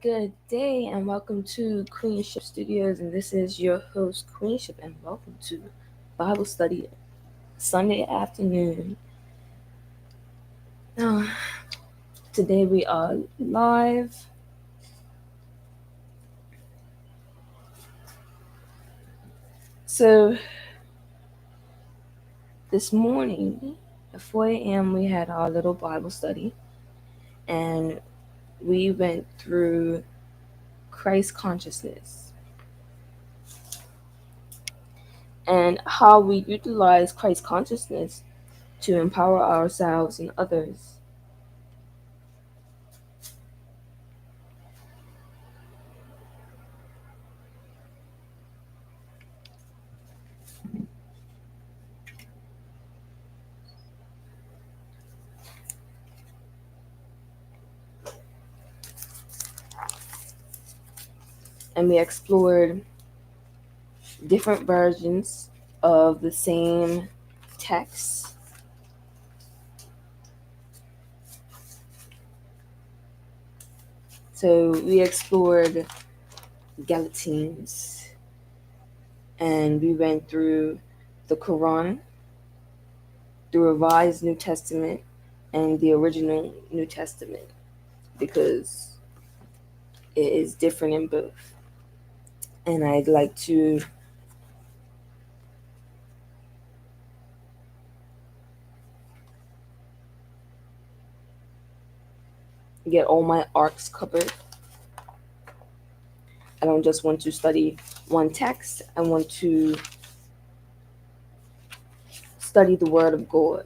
Good day and welcome to Queenshipt Studios, and this is your host Queenshipt, and welcome to Bible Study Sunday afternoon. Uh, Today we are live. So this morning at 4 a.m. we had our little Bible study, and we went through Christ consciousness and how we utilize Christ consciousness to empower ourselves and others. And we explored different versions of the same text. So we explored Galatians, and we went through the Quran, the Revised New Testament, and the original New Testament, because it is different in both. And I'd like to get all my arcs covered. I don't just want to study one text, I want to study the Word of God.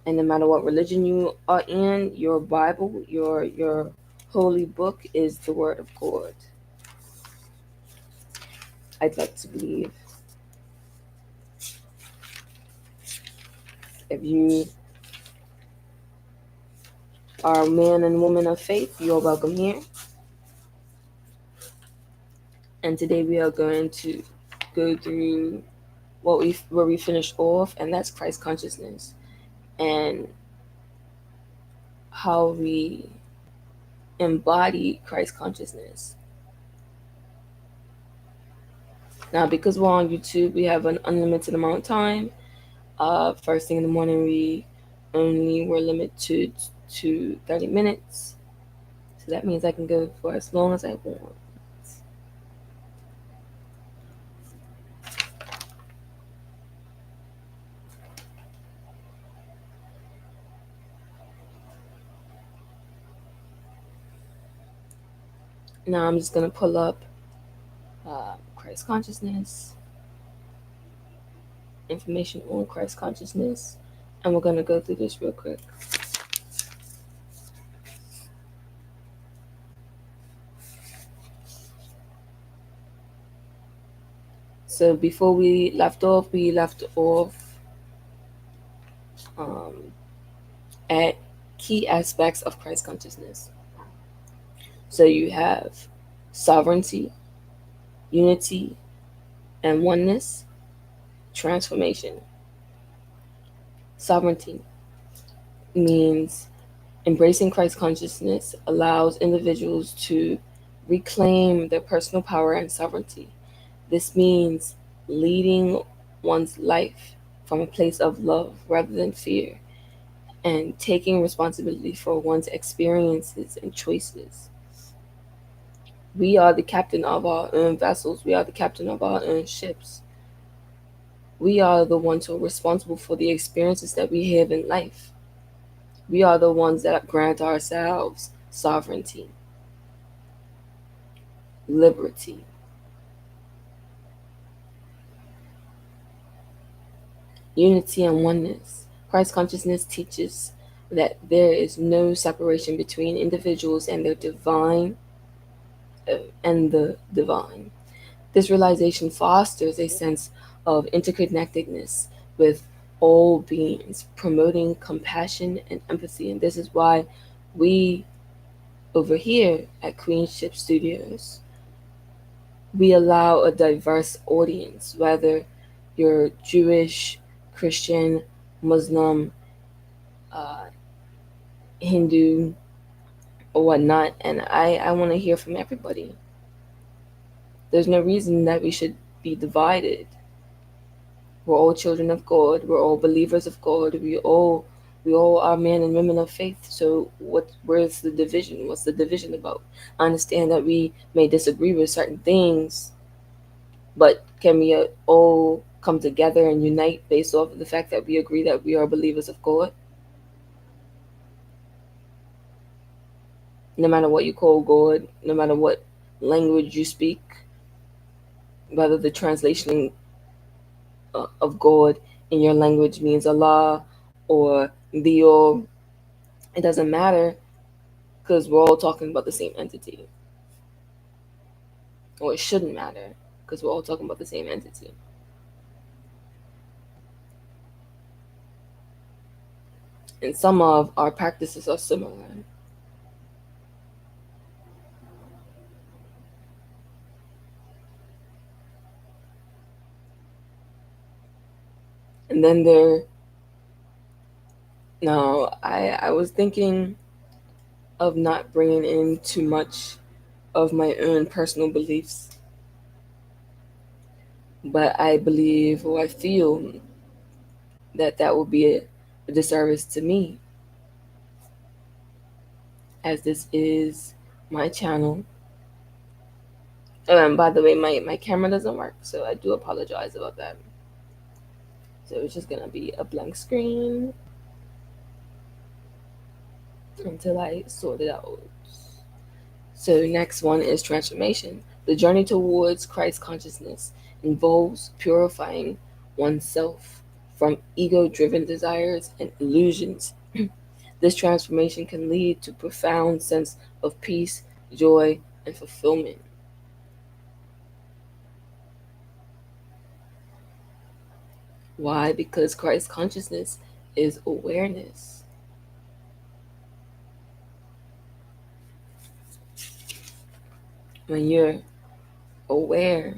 And no matter what religion you are in, your Bible, your holy book is the Word of God. I'd like to believe. If you are a man and woman of faith, you're welcome here. And today we are going to go through where we finished off, and that's Christ consciousness and how we embody Christ consciousness. Now, because we're on YouTube, we have an unlimited amount of time. First thing in the morning, we only were limited to 30 minutes. So that means I can go for as long as I want. Now I'm just going to pull up Christ consciousness, information on Christ consciousness, and we're going to go through this real quick. So before we left off at key aspects of Christ consciousness. So you have sovereignty, unity, and oneness, transformation. Sovereignty means embracing Christ consciousness allows individuals to reclaim their personal power and sovereignty. This means leading one's life from a place of love rather than fear, and taking responsibility for one's experiences and choices. We are the captain of our own vessels. We are the captain of our own ships. We are the ones who are responsible for the experiences that we have in life. We are the ones that grant ourselves sovereignty, liberty. Unity and oneness. Christ consciousness teaches that there is no separation between individuals and their divine and the divine. This realization fosters a sense of interconnectedness with all beings, promoting compassion and empathy. And this is why we over here at Queenshipt Studios, we allow a diverse audience, whether you're Jewish, Christian, Muslim, Hindu, or whatnot. And I want to hear from everybody. There's no reason that we should be divided. We're all children of God. We're all believers of God. We all are men and women of faith. So where's the division? What's the division about? I understand that we may disagree with certain things, but can we all come together and unite based off of the fact that we agree that we are believers of God? No matter what you call God, no matter what language you speak, whether the translation of God in your language means Allah or Dio, it doesn't matter because we're all talking about the same entity. Or it shouldn't matter because we're all talking about the same entity. And some of our practices are similar. And then now I was thinking of not bringing in too much of my own personal beliefs, but I believe or I feel that that would be a disservice to me, as this is my channel. By the way, my camera doesn't work, so I do apologize about that. So it's just gonna be a blank screen until I sort it out. So next one is transformation. The journey towards Christ consciousness involves purifying oneself from ego-driven desires and illusions. This transformation can lead to profound sense of peace, joy, and fulfillment. Why? Because Christ consciousness is awareness. When you're aware,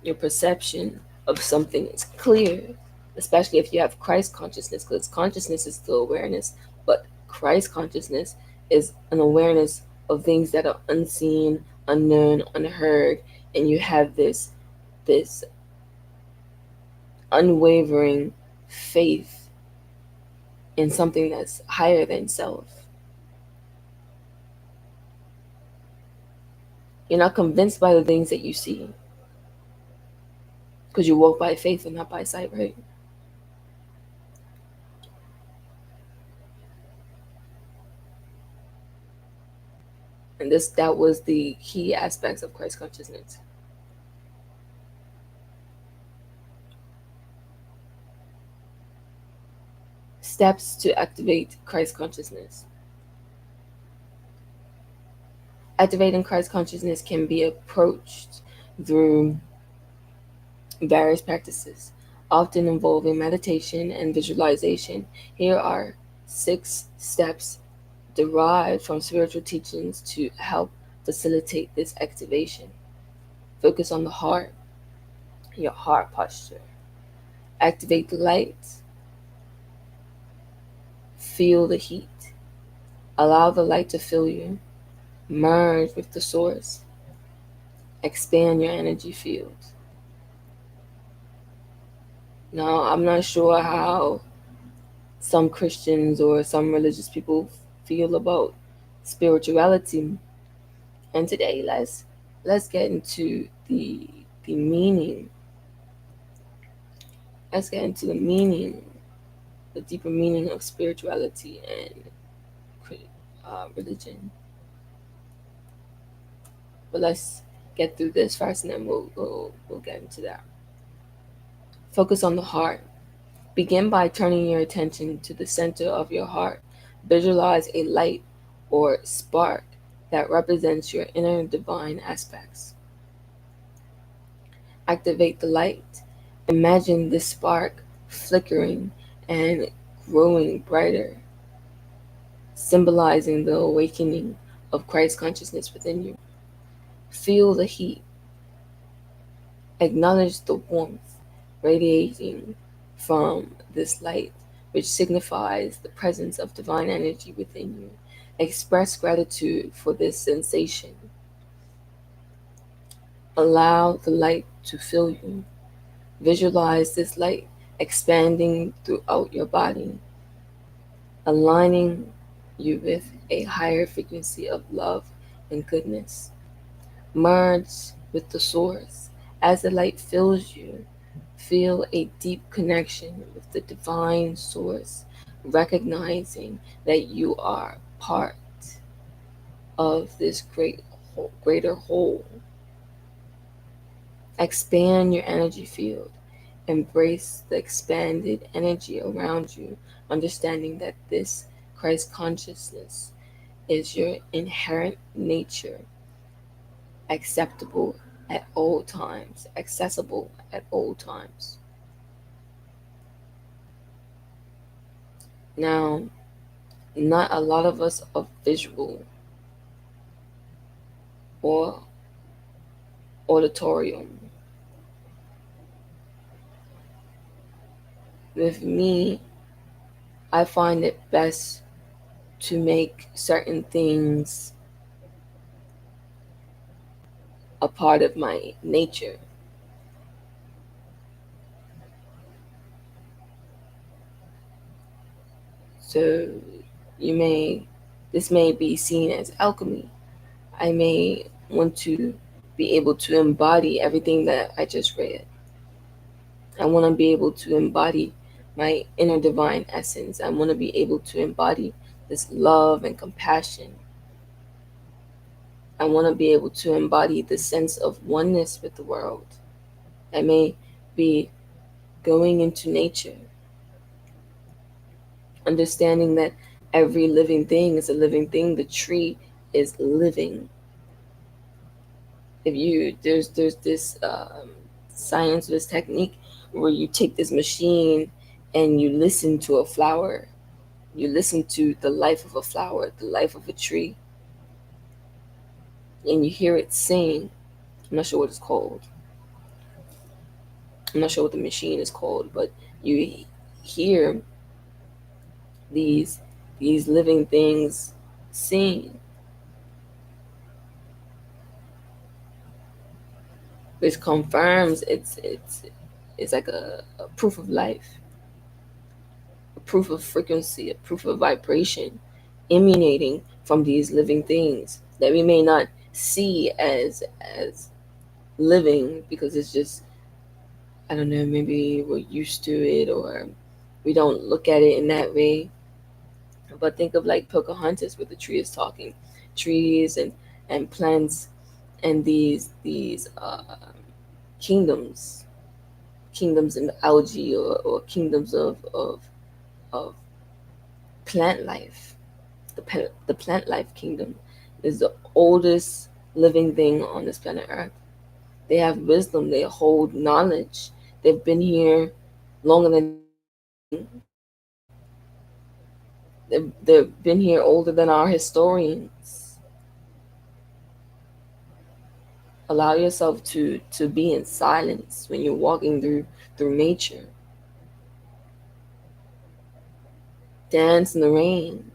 your perception of something is clear, especially if you have Christ consciousness, because consciousness is still awareness, but Christ consciousness is an awareness of things that are unseen, unknown, unheard, and you have this unwavering faith in something that's higher than self. You're not convinced by the things that you see because you walk by faith and not by sight, right? And that was the key aspects of Christ consciousness. Steps to activate Christ consciousness. Activating Christ consciousness can be approached through various practices, often involving meditation and visualization. Here are 6 steps derived from spiritual teachings to help facilitate this activation. Focus on the heart, your heart posture. Activate the light. Feel the heat. Allow the light to fill you. Merge with the source. Expand your energy field. Now, I'm not sure how some Christians or some religious people feel about spirituality. And today, let's get into the meaning. Let's get into the meaning, the deeper meaning of spirituality and religion. But let's get through this first, and then we'll get into that. Focus on the heart. Begin by turning your attention to the center of your heart. Visualize a light or spark that represents your inner divine aspects. Activate the light. Imagine this spark flickering and growing brighter, symbolizing the awakening of Christ consciousness within you. Feel the heat. Acknowledge the warmth radiating from this light. which signifies the presence of divine energy within you. Express gratitude for this sensation. Allow the light to fill you. Visualize this light expanding throughout your body, aligning you with a higher frequency of love and goodness. Merge with the source. As the light fills you, feel a deep connection with the divine source, recognizing that you are part of this greater whole. Expand your energy field. Embrace the expanded energy around you, understanding that this Christ consciousness is your inherent nature, acceptable at all times, accessible at all times. Now, not a lot of us are visual or auditorium. With me, I find it best to make certain things a part of my nature. So you may this may be seen as alchemy. I may want to be able to embody everything that I just read. I want to be able to embody my inner divine essence. I want to be able to embody this love and compassion. I want to be able to embody the sense of oneness with the world. I may be going into nature, understanding that every living thing is a living thing. The tree is living. If you there's this science, this technique where you take this machine and you listen to a flower, you listen to the life of a flower, the life of a tree, and you hear it sing. I'm not sure what it's called. I'm not sure what the machine is called, but you hear these these living things sing, which confirms it's like a proof of life, a proof of frequency, a proof of vibration emanating from these living things that we may not see as living because it's just, I don't know, maybe we're used to it or we don't look at it in that way. But think of like Pocahontas where the tree is talking. Trees and plants and these kingdoms, kingdoms in algae or kingdoms of plant life. The plant life kingdom is the oldest living thing on this planet Earth. They have wisdom, they hold knowledge. They've been here longer than they've been here older than our historians. Allow yourself to be in silence when you're walking through nature. Dance in the rain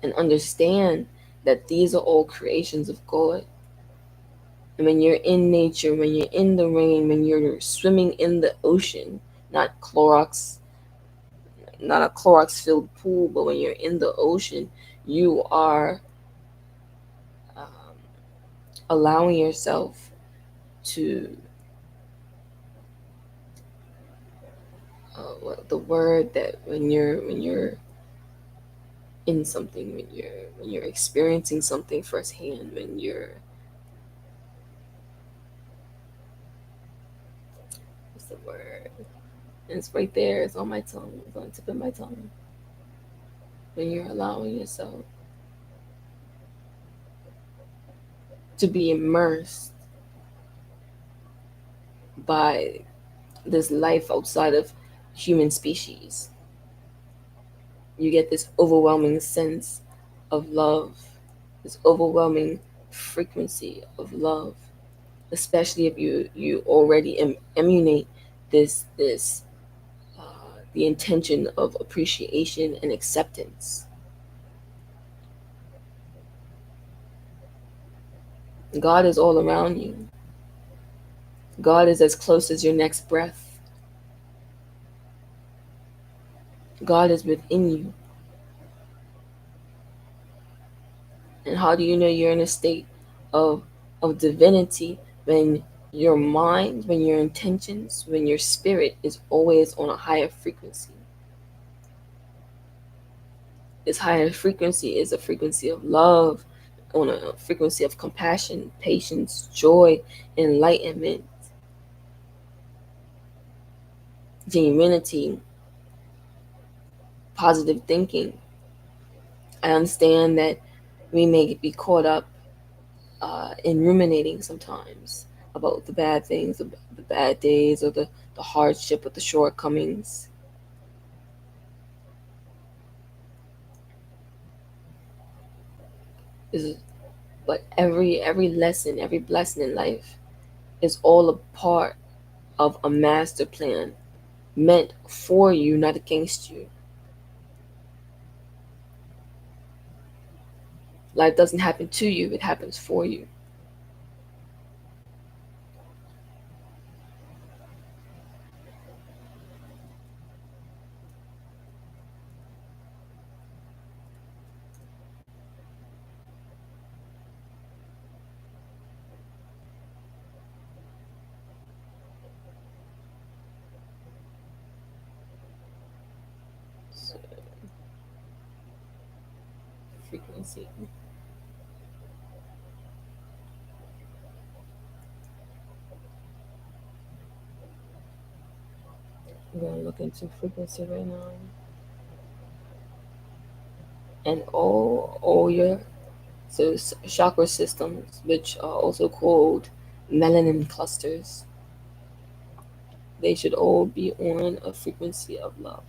and understand that these are all creations of God. And when you're in nature, when you're in the rain, when you're swimming in the ocean, not Clorox, not a Clorox filled pool, but when you're in the ocean, you are um, allowing yourself to the word that when you're in something, when you're experiencing something firsthand, when you're, what's the word? And it's right there. It's on my tongue. It's on the tip of my tongue. When you're allowing yourself to be immersed by this life outside of human species, you get this overwhelming sense of love, this overwhelming frequency of love, especially if you already emanate this the intention of appreciation and acceptance. God is all around you. God is as close as your next breath. God is within you. And how do you know you're in a state of divinity when your mind, when your intentions, when your spirit is always on a higher frequency? This higher frequency is a frequency of love, on a frequency of compassion, patience, joy, enlightenment, genuinity, positive thinking. I understand that we may be caught up in ruminating sometimes about the bad things, the bad days, or the hardship, or the shortcomings. Is But every lesson, every blessing in life is all a part of a master plan meant for you, not against you. Life doesn't happen to you, it happens for you. So, frequency. I'm going to look into frequency right now. And all your chakra systems, which are also called melanin clusters, they should all be on a frequency of love.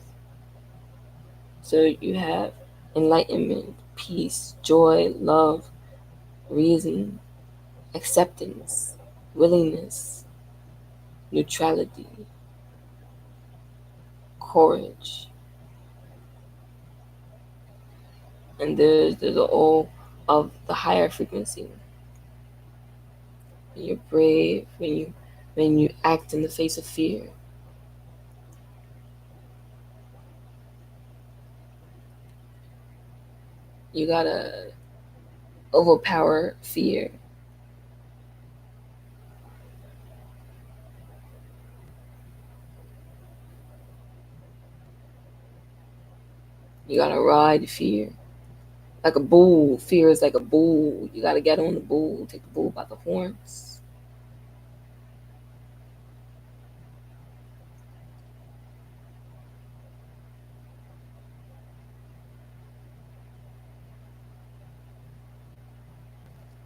So you have enlightenment, peace, joy, love, reason, acceptance, willingness, neutrality, courage, and there's all of the higher frequency. When you're brave, when you act in the face of fear, you gotta overpower fear. You gotta ride fear like a bull. Fear is like a bull. You gotta get on the bull, take the bull by the horns.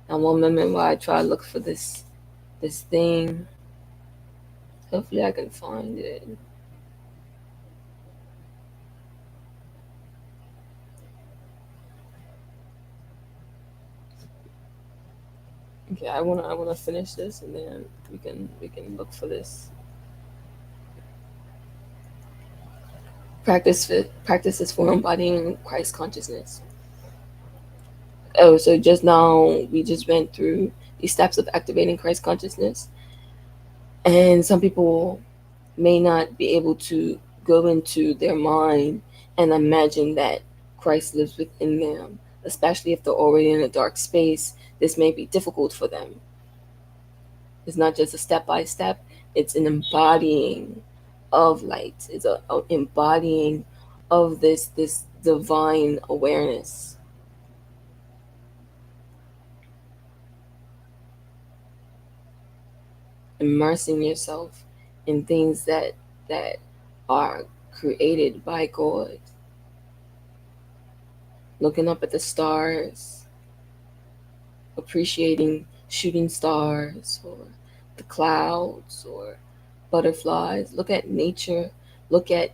And one moment while I try to look for this thing. Hopefully I can find it. Okay, I wanna finish this and then we can look for this. Practices for embodying Christ consciousness. Oh, so just now we just went through these steps of activating Christ consciousness, and some people may not be able to go into their mind and imagine that Christ lives within them, especially if they're already in a dark space. This may be difficult for them. It's not just a step by step, it's an embodying of light. It's a embodying of this divine awareness. Immersing yourself in things that are created by God. Looking up at the stars, appreciating shooting stars or the clouds or butterflies. Look at nature. Look at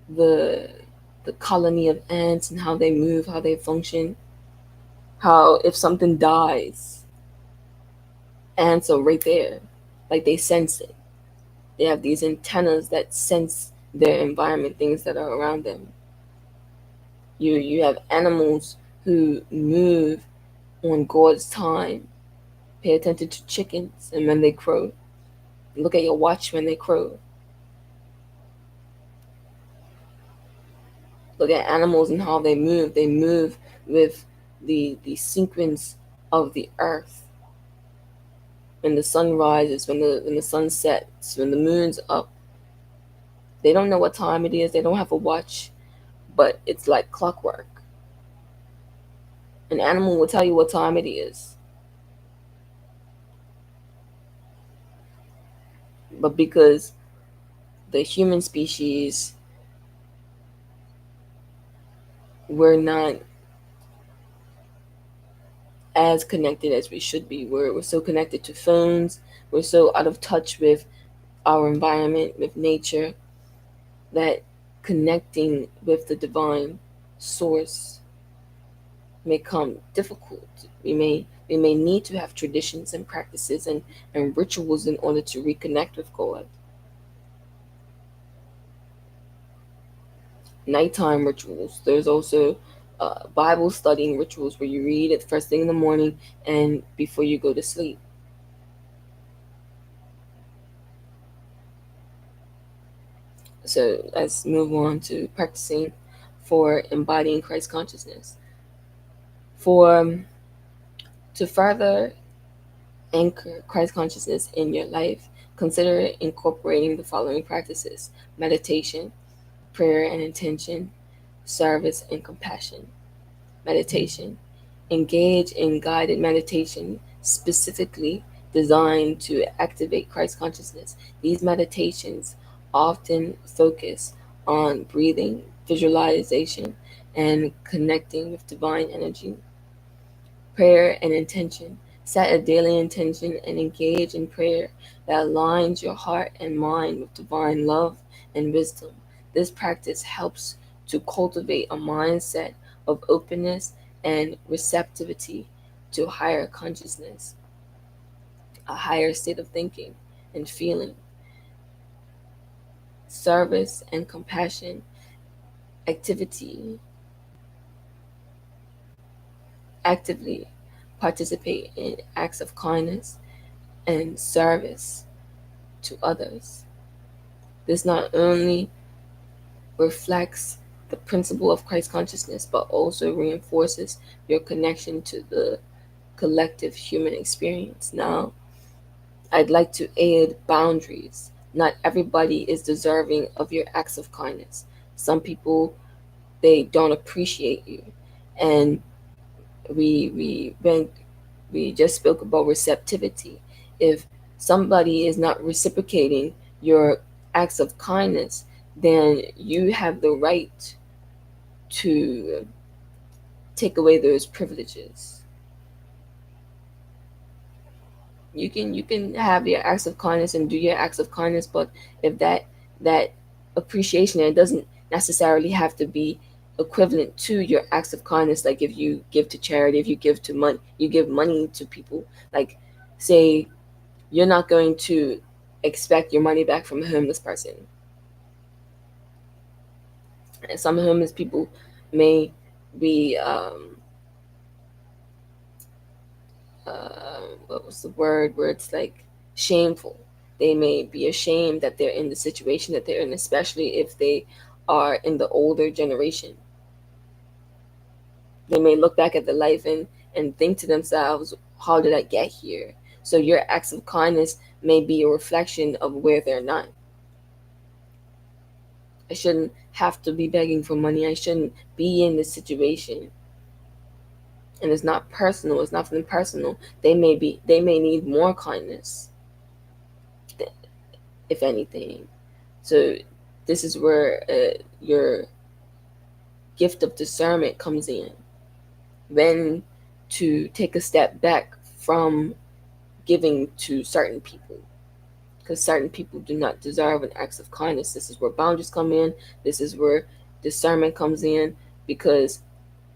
the the colony of ants and how they move, how they function. How if something dies, ants are right there, like they sense it. They have these antennas that sense their environment, things that are around them. You have animals who move on God's time. Pay attention to chickens and when they crow. Look at your watch when they crow. Look at animals and how they move. They move with the sequence of the earth. When the sun rises, when the sun sets, when the moon's up, they don't know what time it is. They don't have a watch, but it's like clockwork. An animal will tell you what time it is. But because the human species, we're not as connected as we should be. We're so connected to phones. We're so out of touch with our environment, with nature, that connecting with the divine source may come difficult. We may need to have traditions and practices and rituals in order to reconnect with God. Nighttime rituals. There's also Bible studying rituals where you read it first thing in the morning and before you go to sleep. So let's move on to practicing for embodying Christ consciousness. For to further anchor Christ consciousness in your life, consider incorporating the following practices: meditation, prayer and intention, service and compassion. Meditation. Engage in guided meditation specifically designed to activate Christ consciousness. These meditations often focus on breathing, visualization, and connecting with divine energy. Prayer and intention. Set a daily intention and engage in prayer that aligns your heart and mind with divine love and wisdom. This practice helps to cultivate a mindset of openness and receptivity to higher consciousness, a higher state of thinking and feeling. Service and compassion. Activity. Actively participate in acts of kindness and service to others. This not only reflects the principle of Christ consciousness, but also reinforces your connection to the collective human experience. Now, I'd like to add boundaries. Not everybody is deserving of your acts of kindness. Some people, they don't appreciate you. And we just spoke about receptivity. If somebody is not reciprocating your acts of kindness, then you have the right to take away those privileges. You can have your acts of kindness and do your acts of kindness, but if that appreciation, and it doesn't necessarily have to be equivalent to your acts of kindness. Like if you give to charity, if you give to money, you give money to people. Like, say you're not going to expect your money back from a homeless person. And some homeless people may be what was the word, where it's like shameful. They may be ashamed that they're in the situation that they're in, especially if they are in the older generation. They may look back at their life and think to themselves, how did I get here? So your acts of kindness may be a reflection of where they're not. I shouldn't have to be begging for money. I shouldn't be in this situation. And it's not personal. It's nothing personal. They may need more kindness, if anything. So this is where your gift of discernment comes in. When to take a step back from giving to certain people, because certain people do not deserve an act of kindness. This is where boundaries come in. This is where discernment comes in, because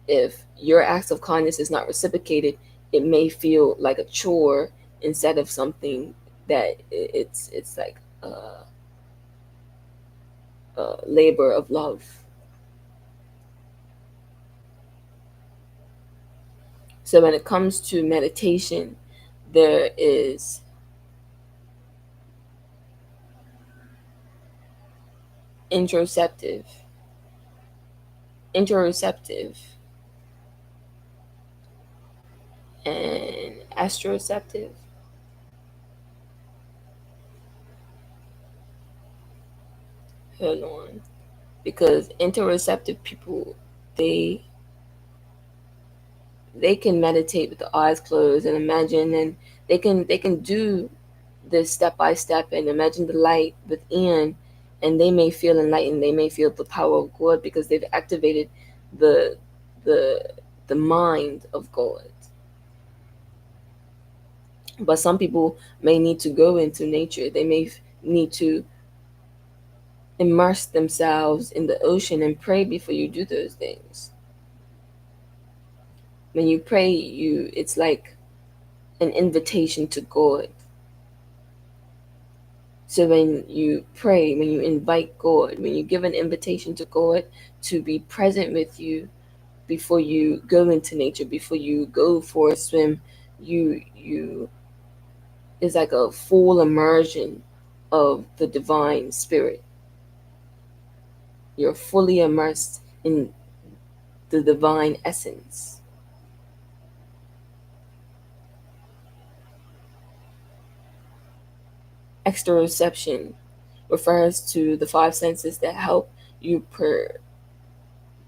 if your acts of kindness is not reciprocated, it may feel like a chore instead of something that it's like labor of love. So when it comes to meditation, there is interoceptive, interoceptive, and astroceptive. Hold on, because interoceptive people, they they can meditate with the eyes closed and imagine, and they can do this step by step and imagine the light within, and they may feel enlightened. They may feel the power of God because they've activated the the the mind of God. But some people may need to go into nature. They may need to immerse themselves in the ocean and pray before you do those things. When you pray, you it's like an invitation to God. So when you pray, when you invite God, when you give an invitation to God to be present with you before you go into nature, before you go for a swim, you is like a full immersion of the divine spirit. You're fully immersed in the divine essence. Exteroception refers to the five senses that help you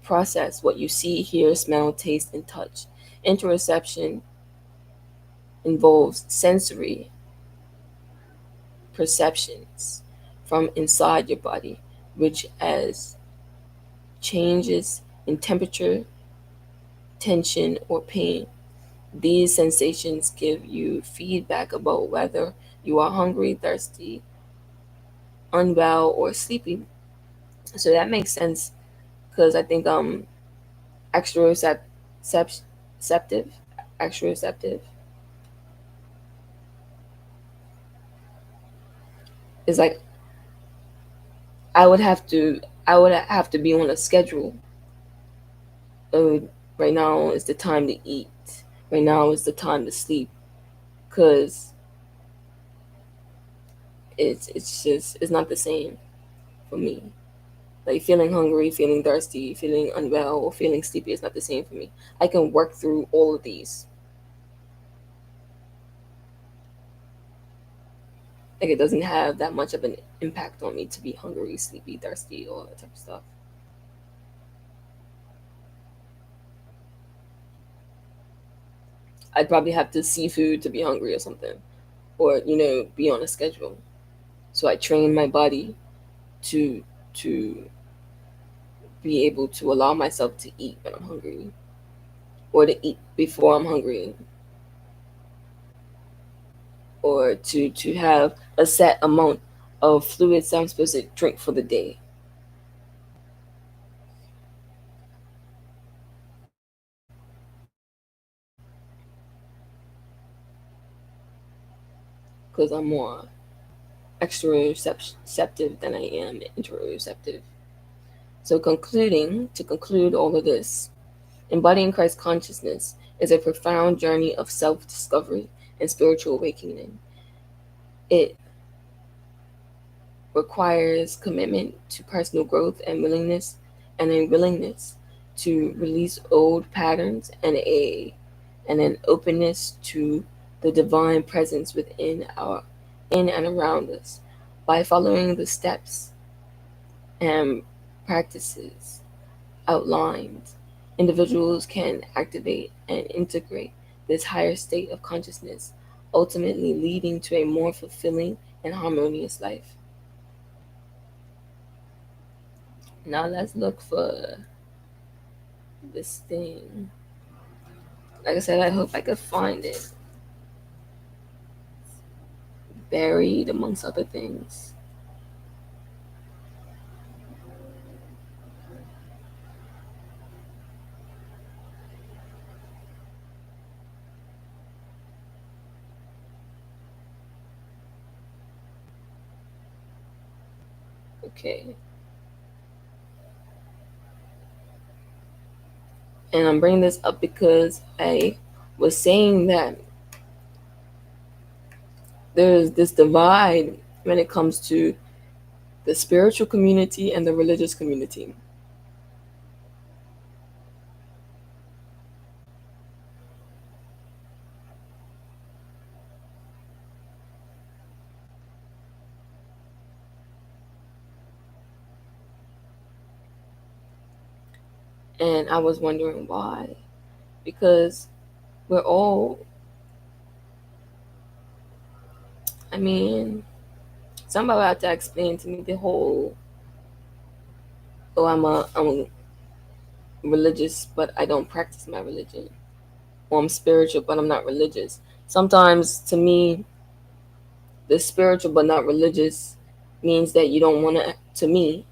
process what you see, hear, smell, taste, and touch. Interoception involves sensory perceptions from inside your body, which as changes in temperature, tension, or pain. These sensations give you feedback about whether you are hungry, thirsty, unwell, or sleepy. So that makes sense because I think exteroceptive, exteroceptive is like I would have to be on a schedule. Oh, right now is the time to eat. Right now is the time to sleep, because it's not the same for me. Like feeling hungry, feeling thirsty, feeling unwell, or feeling sleepy is not the same for me. I can work through all of these. Like it doesn't have that much of an impact on me to be hungry, sleepy, thirsty, all that type of stuff. I'd probably have to see food to be hungry or something, or be on a schedule. So I train my body to to be able to allow myself to eat when I'm hungry, or to eat before I'm hungry, or to have a set amount of fluids I'm supposed to drink for the day, because I'm more exteroceptive than I am interoceptive. So to conclude all of this, embodying Christ consciousness is a profound journey of self-discovery and spiritual awakening. It requires commitment to personal growth and a willingness to release old patterns and an openness to the divine presence within our in and around us. By following the steps and practices outlined, individuals can activate and integrate this higher state of consciousness, ultimately leading to a more fulfilling and harmonious life. Now let's look for this thing. Like I said, I hope I could find it. Buried amongst other things. Okay. And I'm bringing this up because I was saying that there's this divide when it comes to the spiritual community and the religious community. And I was wondering why. Because we're all, I mean, somebody had to explain to me the whole, oh, I'm religious, but I don't practice my religion. Or I'm spiritual, but I'm not religious. Sometimes to me, the spiritual but not religious means that you don't want to me,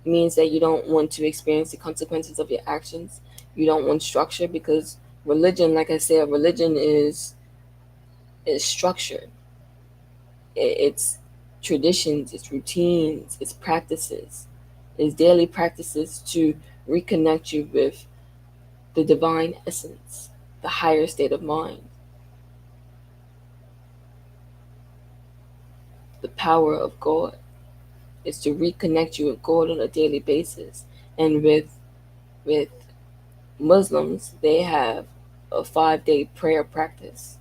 means that you don't want to experience the consequences of your actions. You don't want structure because religion, like I said, religion is structured. It's traditions, it's routines, it's practices, it's daily practices to reconnect you with the divine essence, the higher state of mind, the power of God. Is to reconnect you with God on a daily basis. And with Muslims, they have a 5 day prayer practice.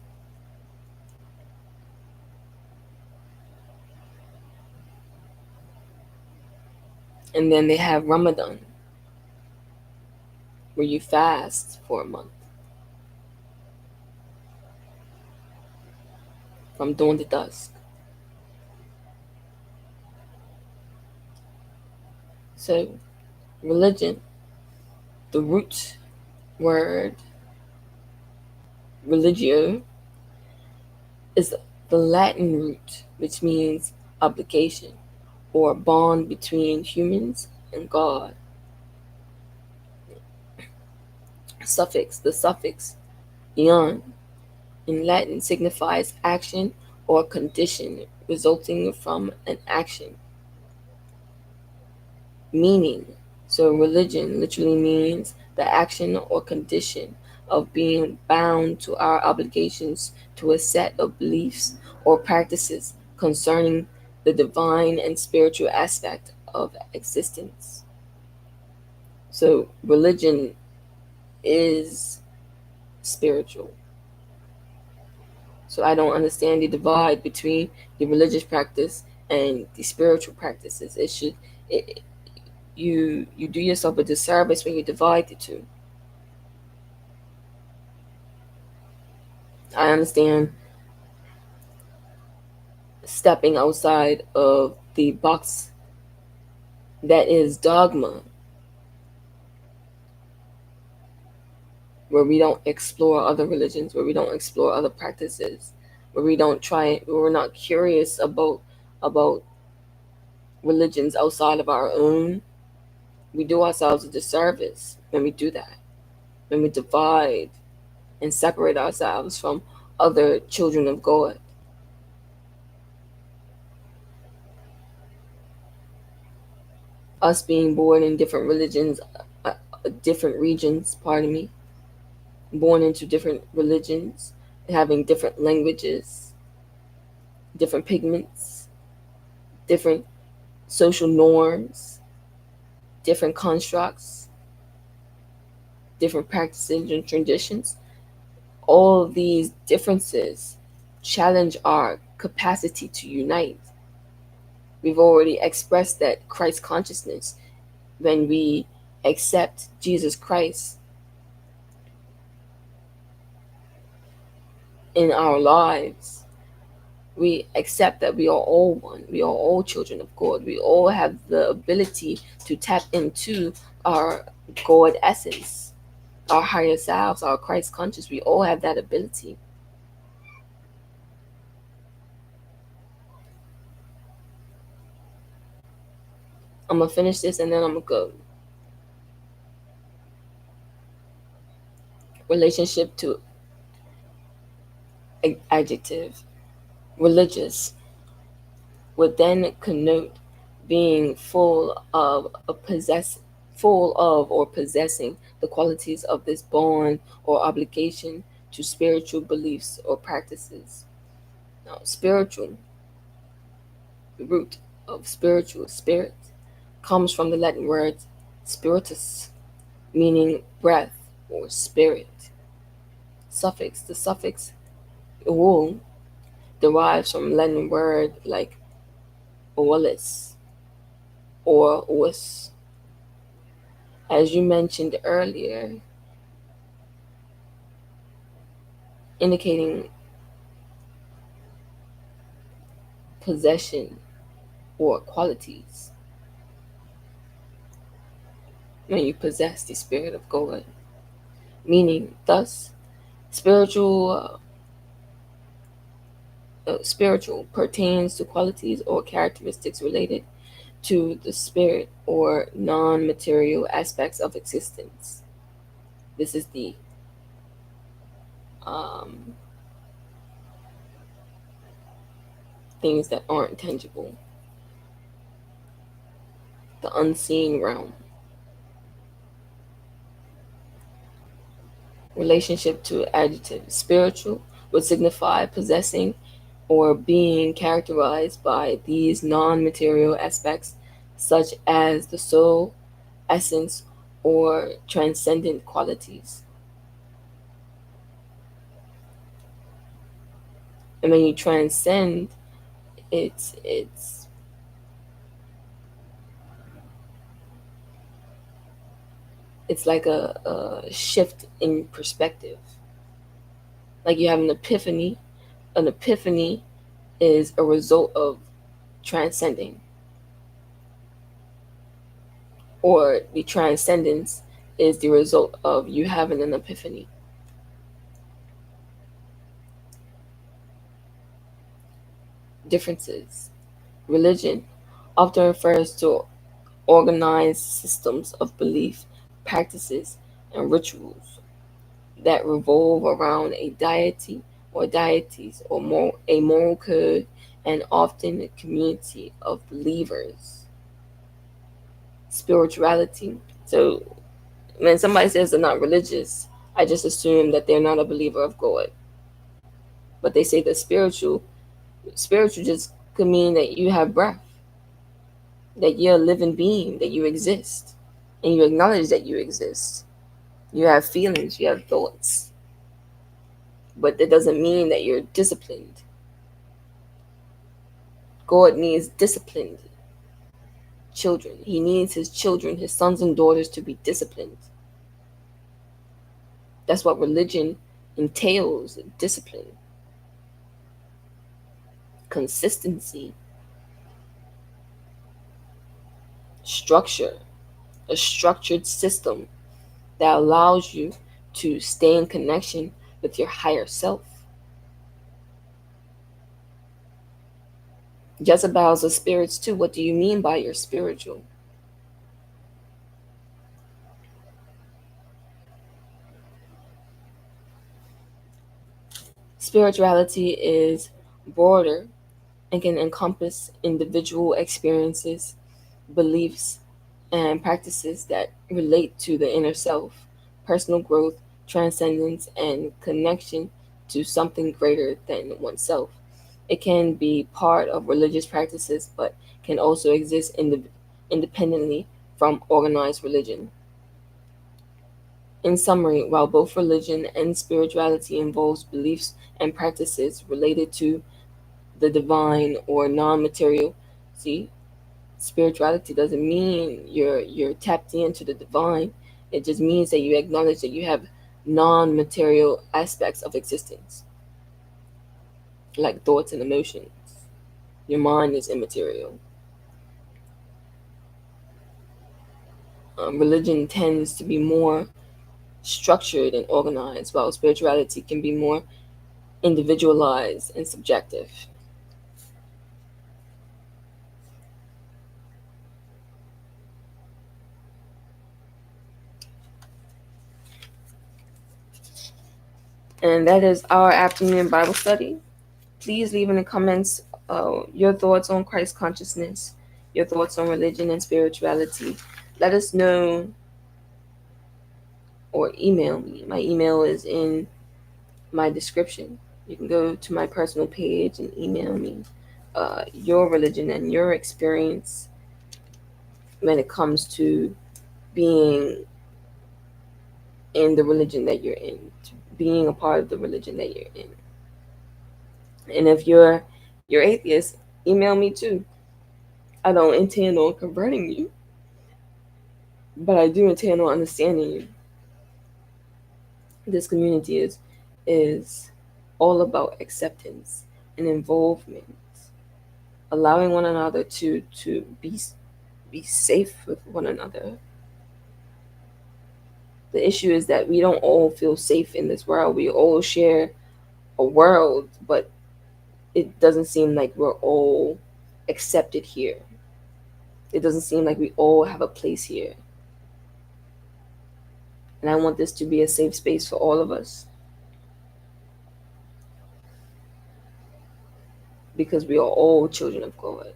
And then they have Ramadan, where you fast for a month from dawn to dusk. So, religion, the root word religio, is the Latin root, which means obligation or bond between humans and God. The suffix ion in Latin signifies action or condition resulting from an action. Meaning, so religion literally means the action or condition of being bound to our obligations to a set of beliefs or practices concerning the divine and spiritual aspect of existence. So, religion is spiritual. So, I don't understand the divide between the religious practice and the spiritual practices. It, you do yourself a disservice when you divide the two. I understand stepping outside of the box that is dogma, where we don't explore other religions, where we don't explore other practices, where we don't try, where we're not curious about religions outside of our own. We do ourselves a disservice when we do that, when we divide and separate ourselves from other children of God. Us being born in different religions, different regions, pardon me, born into different religions, having different languages, different pigments, different social norms, different constructs, different practices and traditions. All of these differences challenge our capacity to unite. We've already expressed that Christ consciousness when we accept Jesus Christ in our lives. We accept that we are all one. We are all children of God. We all have the ability to tap into our God essence, our higher selves, our Christ conscious. We all have that ability. I'm going to finish this and then I'm going to go. Relationship to adjective. Religious would then connote being full of a full of or possessing the qualities of this bond or obligation to spiritual beliefs or practices. Now, spiritual, the root of spiritual, spirit, comes from the Latin word spiritus, meaning breath or spirit. The suffix ul derives from Latin word like olis or us. As you mentioned earlier, indicating possession or qualities when you possess the spirit of God. Meaning, thus, spiritual pertains to qualities or characteristics related to the spirit or non-material aspects of existence. This is the um, things that aren't tangible, the unseen realm. Relationship to adjective. Spiritual would signify possessing or being characterized by these non material aspects, such as the soul, essence, or transcendent qualities. And when you transcend, it's it's like a shift in perspective. Like you have an epiphany. An epiphany is a result of transcending, or the transcendence is the result of you having an epiphany. Differences. Religion often refers to organized systems of belief, practices, and rituals that revolve around a deity or deities or a moral code, and often a community of believers. Spirituality. So when somebody says they're not religious, I just assume that they're not a believer of God. But they say the spiritual just could mean that you have breath, that you're a living being, that you exist, and you acknowledge that you exist. You have feelings, you have thoughts, but that doesn't mean that you're disciplined. God needs disciplined children. He needs his children, his sons and daughters, to be disciplined. That's what religion entails: discipline, consistency, structure, a structured system that allows you to stay in connection with your higher self. Jezebels are spirits too. What do you mean by you're spiritual? Spirituality is broader and can encompass individual experiences, beliefs, and practices that relate to the inner self, personal growth, transcendence, and connection to something greater than oneself. It can be part of religious practices, but can also exist independently from organized religion. In summary, while both religion and spirituality involves beliefs and practices related to the divine or non-material, see, spirituality doesn't mean you're tapped into the divine. It just means that you acknowledge that you have non-material aspects of existence, like thoughts and emotions. Your mind is immaterial. Religion tends to be more structured and organized, while spirituality can be more individualized and subjective. And that is our afternoon Bible study. Please leave in the comments your thoughts on Christ consciousness, your thoughts on religion and spirituality. Let us know or email me. My email is in my description. You can go to my personal page and email me your religion and your experience when it comes to being in the religion that you're in, to being a part of the religion that you're in. And if you're atheist, email me too. I don't intend on converting you, but I do intend on understanding you. This community is all about acceptance and involvement, allowing one another to be safe with one another. The issue is that we don't all feel safe in this world. We all share a world, but it doesn't seem like we're all accepted here. It doesn't seem like we all have a place here. And I want this to be a safe space for all of us because we are all children of God.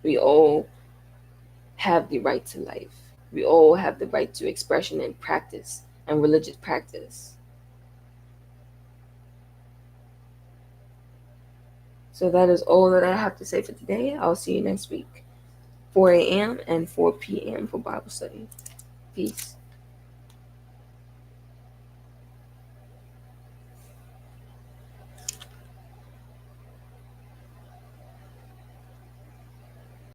We all have the right to life. We all have the right to expression and practice and religious practice. So that is all that I have to say for today. I'll see you next week, 4 a.m. and 4 p.m. for Bible study. Peace.